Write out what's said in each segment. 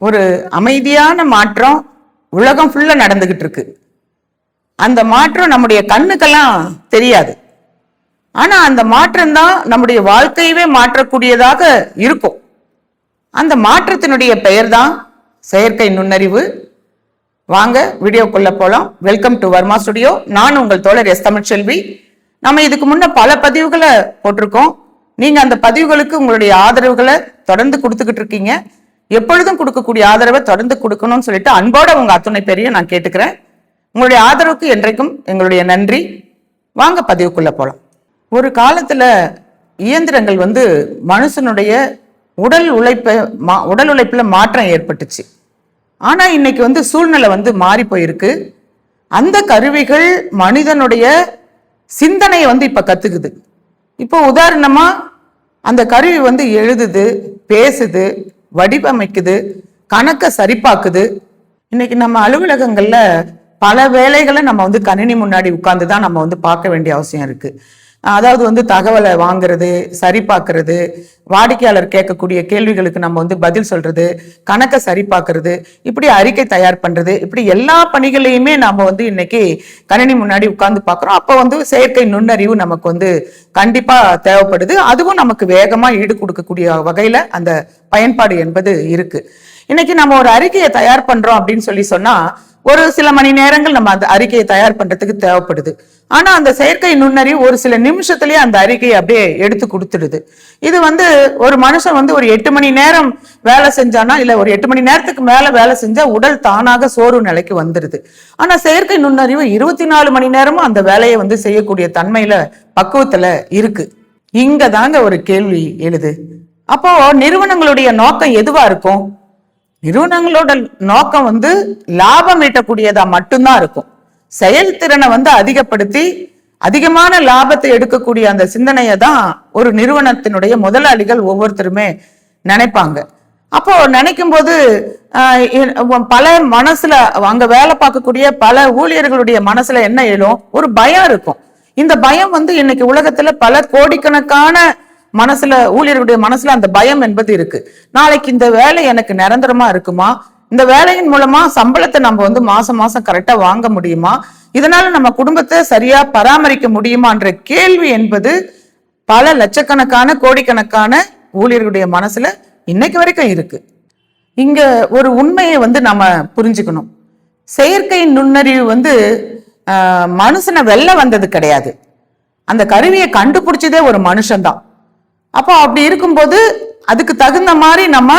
ஒரு அமைதியான மாற்றம் உலகம் ஃபுல்லா நடந்துகிட்டு இருக்கு. அந்த மாற்றம் நம்முடைய கண்ணுக்கெல்லாம் தெரியாது. ஆனா அந்த மாற்றம் தான் நம்முடைய வாழ்க்கையவே மாற்றக்கூடியதாக இருக்கும். அந்த மாற்றத்தினுடைய பெயர் தான் செயற்கை நுண்ணறிவு. வாங்க வீடியோக்குள்ள போலாம். Welcome to Varma studio. நான் உங்கள் தோழர் எஸ் தமிழ்ச்செல்வி. நம்ம இதுக்கு முன்ன பல பதிவுகளை போட்டிருக்கோம். நீங்க அந்த பதிவுகளுக்கு உங்களுடைய ஆதரவுகளை தொடர்ந்து கொடுத்துக்கிட்டு இருக்கீங்க. எப்பொழுதும் கொடுக்கக்கூடிய ஆதரவை தொடர்ந்து கொடுக்கணும்னு சொல்லிட்டு அன்போட உங்க அத்துணை பேரையும் நான் கேட்டுக்கிறேன். உங்களுடைய ஆதரவுக்கு என்றைக்கும் எங்களுடைய நன்றி. வாங்க பதிவுக்குள்ள போலாம். ஒரு காலத்துல இயந்திரங்கள் மனுஷனுடைய உடல் உழைப்புல மாற்றம் ஏற்பட்டுச்சு. ஆனா இன்னைக்கு சூழ்நிலை மாறி போயிருக்கு. அந்த கருவிகள் மனிதனுடைய சிந்தனையை இப்ப கத்துக்குது. இப்போ உதாரணமா அந்த கருவி எழுதுது, பேசுது, வடிவமைக்குது, கணக்க சரிபாக்குது. இன்னைக்கு நம்ம அலுவலகங்கள்ல பல வேலைகளை நம்ம கணினி முன்னாடி உட்கார்ந்துதான் நம்ம பார்க்க வேண்டிய அவசியம் இருக்கு. அதாவது தகவலை வாங்குறது, சரி பார்க்கறது, வாடிக்கையாளர் கேட்கக்கூடிய கேள்விகளுக்கு நம்ம பதில் சொல்றது, கணக்கை சரி பார்க்கறது, இப்படி அறிக்கை தயார் பண்றது, இப்படி எல்லா பணிகளையுமே நாம இன்னைக்கு கணினி முன்னாடி உட்கார்ந்து பார்க்கிறோம். அப்ப செயற்கை நுண்ணறிவு நமக்கு கண்டிப்பா தேவைப்படுது. அதுவும் நமக்கு வேகமா ஈடு கொடுக்கக்கூடிய வகையில அந்த பயன்பாடு என்பது இருக்கு. இன்னைக்கு நம்ம ஒரு அறிக்கையை தயார் பண்றோம் அப்படின்னு சொன்னா ஒரு சில மணி நேரங்கள் நம்ம அந்த அறிக்கையை தயார் பண்றதுக்கு தேவைப்படுது. ஆனா அந்த செயற்கை நுண்ணறிவு ஒரு சில நிமிஷத்துலயே அந்த அறிக்கையை அப்படியே எடுத்து கொடுத்துடுது. இது ஒரு மனுஷன் ஒரு 8 மணி நேரம் வேலை செஞ்சானா, இல்ல ஒரு 8 மணி நேரத்துக்கு மேல வேலை செஞ்சா உடல் தானாக சோர்வு நிலைக்கு வந்துடுது. ஆனா செயற்கை நுண்ணறிவு 24 மணி நேரமும் அந்த வேலையை செய்யக்கூடிய தன்மையில பக்குவத்துல இருக்கு. இங்க தாங்க ஒரு கேள்வி எழுது. அப்போ நிறுவனங்களுடைய நோக்கம் எதுவா இருக்கும்? நிறுவனங்களோட நோக்கம் லாபம் ஈட்டக்கூடியதா மட்டும்தான் இருக்கும். செயல்திறனை அதிகப்படுத்தி அதிகமான லாபத்தை எடுக்கக்கூடிய அந்த சிந்தனையை தான் ஒரு நிறுவனத்தினுடைய முதலாளிகள் ஒவ்வொருத்தருமே நினைப்பாங்க. அப்போ நினைக்கும் போது பல மனசுல அங்க வேலை பார்க்கக்கூடிய பல ஊழியர்களுடைய மனசுல என்ன எழும்? ஒரு பயம் இருக்கும். இந்த பயம் இன்னைக்கு உலகத்துல பல கோடிக்கணக்கான மனசுல ஊழியர்களுடைய மனசுல அந்த பயம் என்பது இருக்கு. நாளைக்கு இந்த வேலை எனக்கு நிரந்தரமா இருக்குமா? இந்த வேலையின் மூலமா சம்பளத்தை நம்ம மாசம் மாசம் கரெக்டா வாங்க முடியுமா? இதனால நம்ம குடும்பத்தை சரியா பராமரிக்க முடியுமான்ற கேள்வி என்பது பல லட்சக்கணக்கான கோடிக்கணக்கான ஊழியர்களுடைய மனசுல இன்னைக்கு வரைக்கும் இருக்கு. இங்க ஒரு உண்மையை நம்ம புரிஞ்சுக்கணும். செயற்கை நுண்ணறிவு மனுஷனை வெல்ல வந்தது கிடையாது. அந்த கருவியை கண்டுபிடிச்சதே ஒரு மனுஷன்தான். அப்போ அப்படி இருக்கும்போது அதுக்கு தகுந்த மாதிரி நம்ம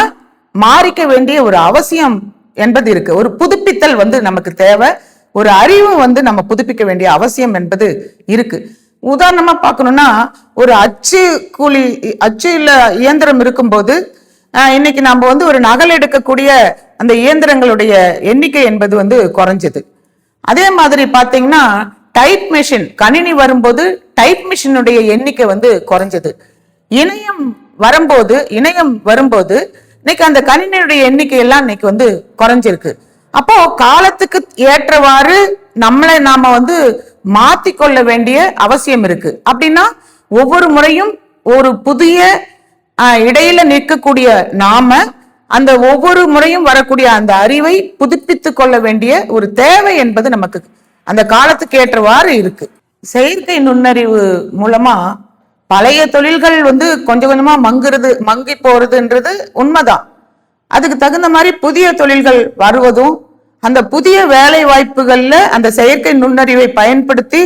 மாறிக்க வேண்டிய ஒரு அவசியம் என்பது இருக்கு. ஒரு புதுப்பித்தல் நமக்கு தேவை. ஒரு அறிவு நம்ம புதுப்பிக்க வேண்டிய அவசியம் என்பது இருக்கு. உதாரணமா பார்க்கணும்னா, ஒரு அச்சு இல்ல இயந்திரம் இருக்கும்போது இன்னைக்கு நம்ம ஒரு நகல் எடுக்கக்கூடிய அந்த இயந்திரங்களுடைய எண்ணிக்கை என்பது குறைஞ்சது. அதே மாதிரி பாத்தீங்கன்னா டைப் மிஷின் கணினி வரும்போது டைப் மிஷினுடைய எண்ணிக்கை குறைஞ்சது. இணையம் வரும்போது இன்னைக்கு அந்த கணினியுடைய எண்ணிக்கை எல்லாம் இன்னைக்கு குறைஞ்சிருக்கு. அப்போ காலத்துக்கு ஏற்றவாறு நம்மளை நாம மாத்திக்கொள்ள வேண்டிய அவசியம் இருக்கு. அப்படின்னா ஒவ்வொரு முறையும் ஒரு புதிய இடையில நிற்கக்கூடிய நாம அந்த ஒவ்வொரு முறையும் வரக்கூடிய அந்த அறிவை புதுப்பித்து கொள்ள வேண்டிய ஒரு தேவை என்பது நமக்கு அந்த காலத்துக்கு ஏற்றவாறு இருக்கு. செயற்கை நுண்ணறிவு மூலமா பழைய தொழில்கள் கொஞ்சம் கொஞ்சமா மங்கி போறதுன்றது உண்மைதான். அதுக்கு தகுந்த மாதிரி புதிய தொழில்கள் வருவதும், அந்த புதிய வேலை வாய்ப்புகள்ல அந்த செயற்கை நுண்ணறிவை பயன்படுத்தி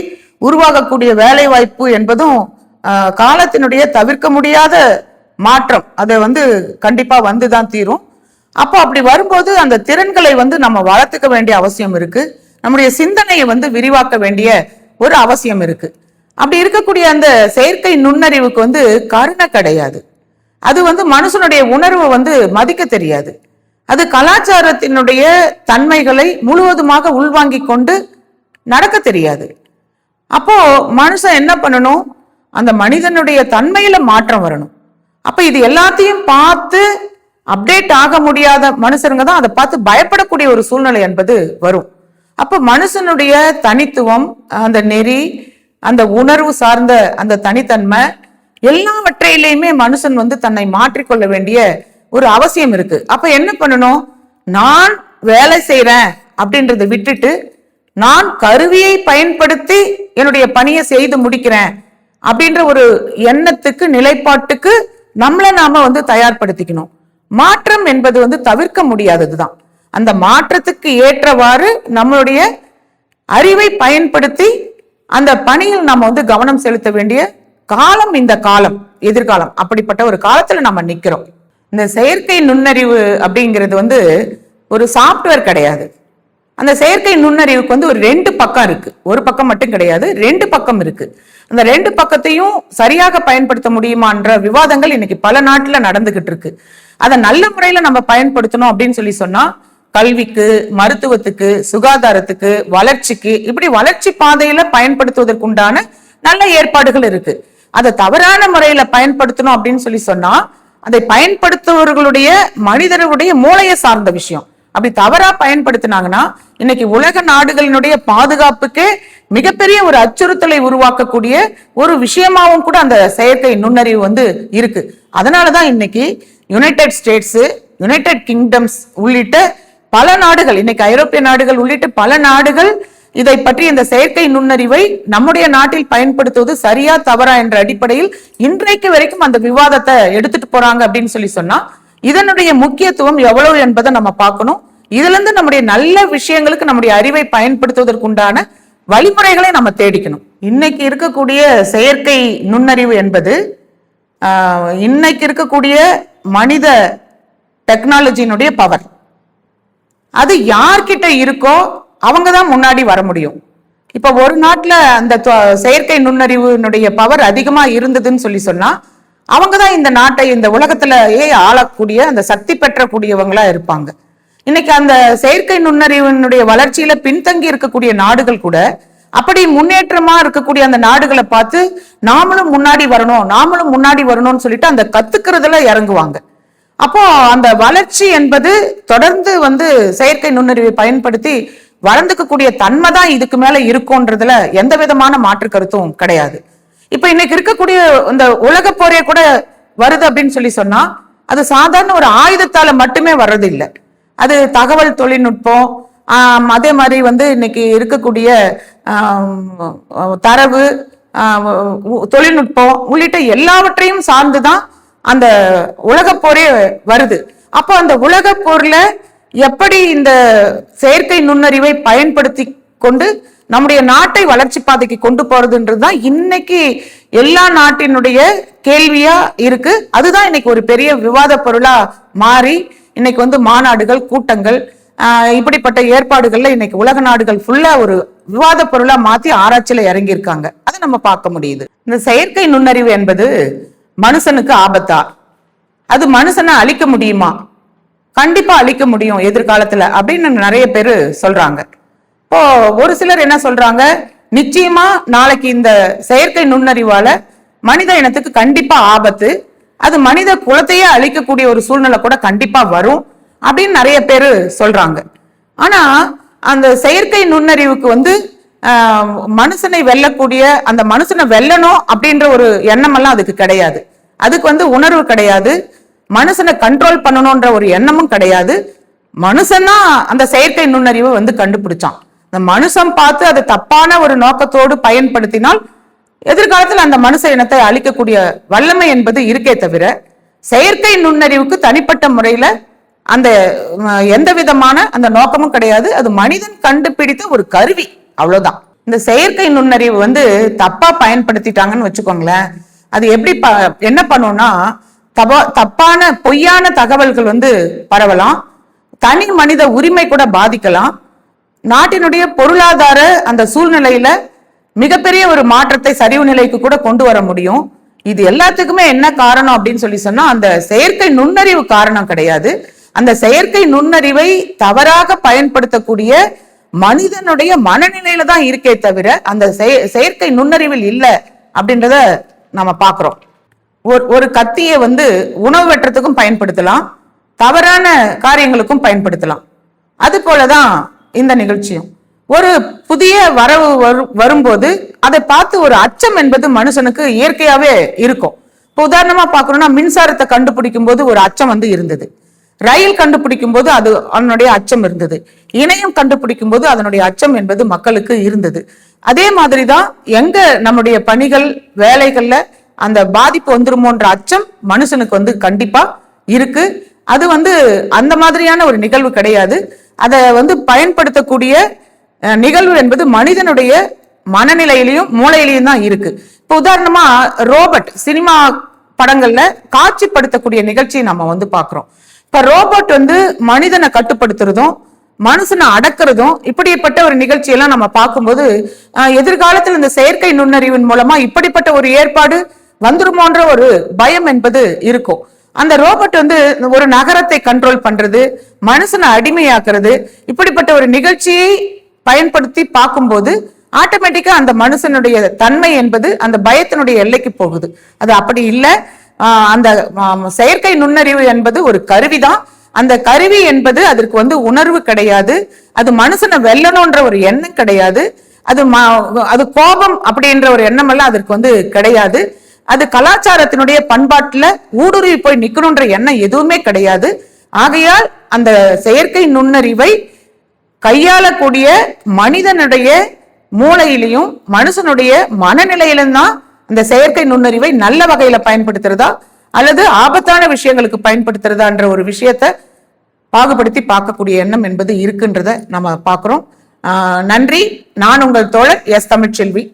உருவாகக்கூடிய வேலை வாய்ப்பு என்பதும் காலத்தினுடைய தவிர்க்க முடியாத மாற்றம். அதை கண்டிப்பா வந்துதான் தீரும். அப்போ அப்படி வரும்போது அந்த திறன்களை நம்ம வளர்த்துக்க வேண்டிய அவசியம் இருக்கு. நம்முடைய சிந்தனையை விரிவாக்க வேண்டிய ஒரு அவசியம் இருக்கு. அப்படி இருக்கக்கூடிய அந்த செயற்கை நுண்ணறிவுக்கு கருணை கிடையாது. அது மனுஷனுடைய உணர்வை மதிக்க தெரியாது. அது கலாச்சாரத்தினுடைய தன்மைகளை முழுவதுமாக உள்வாங்கி கொண்டு நடக்க தெரியாது. அப்போ மனுஷன் என்ன பண்ணணும்? அந்த மனிதனுடைய தன்மையில மாற்றம் வரணும். அப்ப இது எல்லாத்தையும் பார்த்து அப்டேட் ஆக முடியாத மனுஷருங்க தான் அதை பார்த்து பயப்படக்கூடிய ஒரு சூழ்நிலை என்பது வரும். அப்ப மனுஷனுடைய தனித்துவம், அந்த நெறி, அந்த உணர்வு சார்ந்த அந்த தனித்தன்மை எல்லாவற்றையிலையுமே மனுஷன் தன்னை மாற்றிக்கொள்ள வேண்டிய ஒரு அவசியம் இருக்கு. அப்ப என்ன பண்ணணும்? நான் வேலை செய்யறேன் அப்படின்றத விட்டுட்டு நான் கருவியை பயன்படுத்தி என்னுடைய பணியை செய்து முடிக்கிறேன் அப்படின்ற ஒரு எண்ணத்துக்கு, நிலைப்பாட்டுக்கு நம்மளை நாம தயார்படுத்திக்கணும். மாற்றம் என்பது தவிர்க்க முடியாததுதான். அந்த மாற்றத்துக்கு ஏற்றவாறு நம்மளுடைய அறிவை பயன்படுத்தி அந்த பணியில் நாம கவனம் செலுத்த வேண்டிய காலம் இந்த காலம், எதிர்காலம். அப்படிப்பட்ட ஒரு காலத்துல நம்ம நிக்கிறோம். இந்த செயற்கை நுண்ணறிவு அப்படிங்கிறது ஒரு சாப்ட்வேர் கிடையாது. அந்த செயற்கை நுண்ணறிவுக்கு ஒரு 2 பக்கம் இருக்கு. ஒரு பக்கம் மட்டும் கிடையாது, 2 பக்கம் இருக்கு. அந்த 2 பக்கத்தையும் சரியாக பயன்படுத்த முடியுமான்ற விவாதங்கள் இன்னைக்கு பல நாட்டுல நடந்துகிட்டு இருக்கு. அதை நல்ல முறையில நம்ம பயன்படுத்தணும் அப்படின்னு சொன்னா கல்விக்கு, மருத்துவத்துக்கு, சுகாதாரத்துக்கு, வளர்ச்சிக்கு, இப்படி வளர்ச்சி பாதையில பயன்படுத்துவதற்குண்டான நல்ல ஏற்பாடுகள் இருக்கு. அதை தவறான முறையில பயன்படுத்தணும் அப்படின்னு சொன்னா அதை பயன்படுத்துபவர்களுடைய மனிதர்களுடைய மூளையை சார்ந்த விஷயம். அப்படி தவறா பயன்படுத்தினாங்கன்னா இன்னைக்கு உலக நாடுகளினுடைய பாதுகாப்புக்கே மிகப்பெரிய ஒரு அச்சுறுத்தலை உருவாக்கக்கூடிய ஒரு விஷயமாவும் கூட அந்த செயற்கை நுண்ணறிவு இருக்கு. அதனாலதான் இன்னைக்கு யுனைடெட் ஸ்டேட்ஸ், யுனைடெட் கிங்டம்ஸ் உள்ளிட்ட பல நாடுகள், இன்னைக்கு ஐரோப்பிய நாடுகள் உள்ளிட்ட பல நாடுகள் இதை பற்றி இந்த செயற்கை நுண்ணறிவை நம்முடைய நாட்டில் பயன்படுத்துவது சரியா தவறா என்ற அடிப்படையில் இன்றைக்கு வரைக்கும் அந்த விவாதத்தை எடுத்துட்டு போறாங்க அப்படின்னு சொன்னா இதனுடைய முக்கியத்துவம் எவ்வளவு என்பதை நம்ம பார்க்கணும். இதுல இருந்து நம்முடைய நல்ல விஷயங்களுக்கு நம்முடைய அறிவை பயன்படுத்துவதற்குண்டான வழிமுறைகளை நம்ம தேடிக்கணும். இன்னைக்கு இருக்கக்கூடிய செயற்கை நுண்ணறிவு என்பது இன்னைக்கு இருக்கக்கூடிய மனித டெக்னாலஜியினுடைய பவர். அது யார்கிட்ட இருக்கோ அவங்கதான் முன்னாடி வர முடியும். இப்ப ஒரு நாட்டுல அந்த செயற்கை நுண்ணறிவுனுடைய பவர் அதிகமா இருந்ததுன்னு சொன்னா அவங்கதான் இந்த நாட்டை, இந்த உலகத்திலேயே ஆளக்கூடிய அந்த சக்தி பெற்றக்கூடியவங்களா இருப்பாங்க. இன்னைக்கு அந்த செயற்கை நுண்ணறிவினுடைய வளர்ச்சியில பின்தங்கி இருக்கக்கூடிய நாடுகள் கூட அப்படி முன்னேற்றமா இருக்கக்கூடிய அந்த நாடுகளை பார்த்து நாமளும் முன்னாடி வரணும், நாமளும் முன்னாடி வரணும்னு சொல்லிட்டு அந்த கத்துக்கிறதுல இறங்குவாங்க. அப்போ அந்த வளர்ச்சி என்பது தொடர்ந்து செயற்கை நுண்ணறிவை பயன்படுத்தி வளர்ந்துக்கக்கூடிய தன்மை தான் இதுக்கு மேல இருக்கும்ன்றதுல எந்த விதமான மாற்று கருத்தும் கிடையாது. இப்ப இன்னைக்கு இருக்கக்கூடிய இந்த உலக போரே கூட வருது அப்படின்னு சொன்னா அது சாதாரண ஒரு ஆயுதத்தால மட்டுமே வர்றது இல்லை. அது தகவல் தொழில்நுட்பம், அதே மாதிரி இன்னைக்கு இருக்கக்கூடிய தரவு தொழில்நுட்பம் உள்ளிட்ட எல்லாவற்றையும் சார்ந்துதான் அந்த உலக போரே வருது. அப்போ அந்த உலக போர்ல எப்படி இந்த செயற்கை நுண்ணறிவை பயன்படுத்தி கொண்டு நம்முடைய நாட்டை வளர்ச்சி பாதைக்கு கொண்டு போறதுன்றதுதான் இன்னைக்கு எல்லா நாட்டினுடைய கேள்வியா இருக்கு. அதுதான் இன்னைக்கு ஒரு பெரிய விவாத பொருளா மாறி இன்னைக்கு மாநாடுகள், கூட்டங்கள், இப்படிப்பட்ட ஏற்பாடுகள்ல இன்னைக்கு உலக நாடுகள் ஃபுல்லா ஒரு விவாத பொருளா மாத்தி ஆராய்ச்சியில இறங்கி இருக்காங்க. அதை நம்ம பார்க்க முடியுது. இந்த செயற்கை நுண்ணறிவு என்பது மனுஷனுக்கு ஆபத்தா? அது மனுஷனை அழிக்க முடியுமா? கண்டிப்பா அழிக்க முடியும் எதிர்காலத்துல அப்படின்னு நிறைய பேரு சொல்றாங்க. இப்போ ஒரு சிலர் என்ன சொல்றாங்க, நிச்சயமா நாளைக்கு இந்த செயற்கை நுண்ணறிவால மனித இனத்துக்கு கண்டிப்பா ஆபத்து, அது மனித குலத்தையே அழிக்கக்கூடிய ஒரு சூழ்நிலை கூட கண்டிப்பா வரும் அப்படின்னு நிறைய பேரு சொல்றாங்க. ஆனா அந்த செயற்கை நுண்ணறிவுக்கு மனுஷனை வெல்லக்கூடிய, அந்த மனுஷனை வெல்லணும் அப்படின்ற ஒரு எண்ணம் எல்லாம் அதுக்கு கிடையாது. அதுக்கு உணர்வு கிடையாது. மனுஷனை கண்ட்ரோல் பண்ணணும்ன்ற ஒரு எண்ணமும் கிடையாது. மனுஷன்னா அந்த செயற்கை நுண்ணறிவை கண்டுபிடிச்சான். இந்த மனுஷன் பார்த்து அதை தப்பான ஒரு நோக்கத்தோடு பயன்படுத்தினால் எதிர்காலத்தில் அந்த மனுஷ இனத்தை அழிக்கக்கூடிய வல்லமை என்பது இருக்கே தவிர செயற்கை நுண்ணறிவுக்கு தனிப்பட்ட முறையில அந்த எந்த விதமான அந்த நோக்கமும் கிடையாது. அது மனிதன் கண்டுபிடித்த ஒரு கருவி, அவ்வளவுதான். இந்த செயற்கை நுண்ணறிவு தப்பா பயன்படுத்திட்டாங்கன்னு வச்சுக்கோங்களேன், அது எப்படி என்ன பண்ணும்னா தப்பான பொய்யான தகவல்கள் பரவலாம், தனி மனித உரிமை கூட பாதிக்கலாம், நாட்டினுடைய பொருளாதார அந்த சூழ்நிலையில மிகப்பெரிய ஒரு மாற்றத்தை சரிவு நிலைக்கு கூட கொண்டு வர முடியும். இது எல்லாத்துக்குமே என்ன காரணம் அப்படின்னு சொன்னா அந்த செயற்கை நுண்ணறிவு காரணம் கிடையாது. அந்த செயற்கை நுண்ணறிவை தவறாக பயன்படுத்தக்கூடிய மனிதனுடைய மனநிலையில தான் இருக்கே தவிர அந்த செயற்கை நுண்ணறிவில் இல்லை அப்படின்றத நம்ம பாக்குறோம். ஒரு கத்தியை உணவு வெட்டுறதுக்கும் பயன்படுத்தலாம், தவறான காரியங்களுக்கும் பயன்படுத்தலாம். அது போலதான் இந்த நிகழ்ச்சியும். ஒரு புதிய வரவு வரும்போது அதை பார்த்து ஒரு அச்சம் என்பது மனுஷனுக்கு இயற்கையாவே இருக்கும். இப்போ உதாரணமா பார்க்கணும்னா மின்சாரத்தை கண்டுபிடிக்கும் போது ஒரு அச்சம் இருந்தது. ரயில் கண்டுபிடிக்கும் போது அது அதனுடைய அச்சம் இருந்தது. இணையம் கண்டுபிடிக்கும் போது அதனுடைய அச்சம் என்பது மக்களுக்கு இருந்தது. அதே மாதிரிதான் எங்க நம்முடைய பணிகள் வேலைகள்ல அந்த பாதிப்பு வந்துருமோன்ற அச்சம் மனுஷனுக்கு கண்டிப்பா இருக்கு. அது அந்த மாதிரியான ஒரு நிகழ்வு கிடையாது. அதை பயன்படுத்தக்கூடிய நிகழ்வு என்பது மனிதனுடைய மனநிலையிலையும் மூளையிலையும் தான் இருக்கு. இப்ப உதாரணமா ரோபோட் சினிமா படங்கள்ல காட்சிப்படுத்தக்கூடிய நிகழ்ச்சியை நம்ம பாக்குறோம். இப்ப ரோபோட் மனிதனை கட்டுப்படுத்துறதும் மனுஷனை அடக்கிறதும் இப்படிப்பட்ட ஒரு நிகழ்ச்சியெல்லாம் நம்ம பார்க்கும்போது எதிர்காலத்தில் இந்த செயற்கை நுண்ணறிவின் மூலமா இப்படிப்பட்ட ஒரு ஏற்பாடு வந்துருமோன்ற ஒரு பயம் என்பது இருக்கும். அந்த ரோபோட் ஒரு நகரத்தை கண்ட்ரோல் பண்றது, மனுஷனை அடிமையாக்குறது, இப்படிப்பட்ட ஒரு நிகழ்ச்சியை பயன்படுத்தி பார்க்கும்போது ஆட்டோமேட்டிக்கா அந்த மனுஷனுடைய தன்மை என்பது அந்த பயத்தினுடைய எல்லைக்கு போகுது. அது அப்படி இல்லை. அந்த செயற்கை நுண்ணறிவு என்பது ஒரு கருவிதான். அந்த கருவி என்பது அதற்கு உணர்வு கிடையாது. அது மனுஷனை வெல்லணும்ன்ற ஒரு எண்ணம் கிடையாது. அது கோபம் அப்படின்ற ஒரு எண்ணம் எல்லாம் அதற்கு கிடையாது. அது கலாச்சாரத்தினுடைய பண்பாட்டுல ஊடுருவி போய் நிக்கணும்ன்ற எண்ணம் எதுவுமே கிடையாது. ஆகையால் அந்த செயற்கை நுண்ணறிவை கையாளக்கூடிய மனிதனுடைய மூளையிலையும் மனுஷனுடைய மனநிலையிலும் தான் இந்த செயற்கை நுண்ணறிவை நல்ல வகையில பயன்படுத்துறதா அல்லது ஆபத்தான விஷயங்களுக்கு பயன்படுத்துறதான்ற ஒரு விஷயத்த பாகுபடுத்தி பார்க்கக்கூடிய எண்ணம் என்பது இருக்குன்றத நம்ம பார்க்கிறோம். நன்றி. நான் உங்கள் தோழர் எஸ் தமிழ்ச்செல்வி.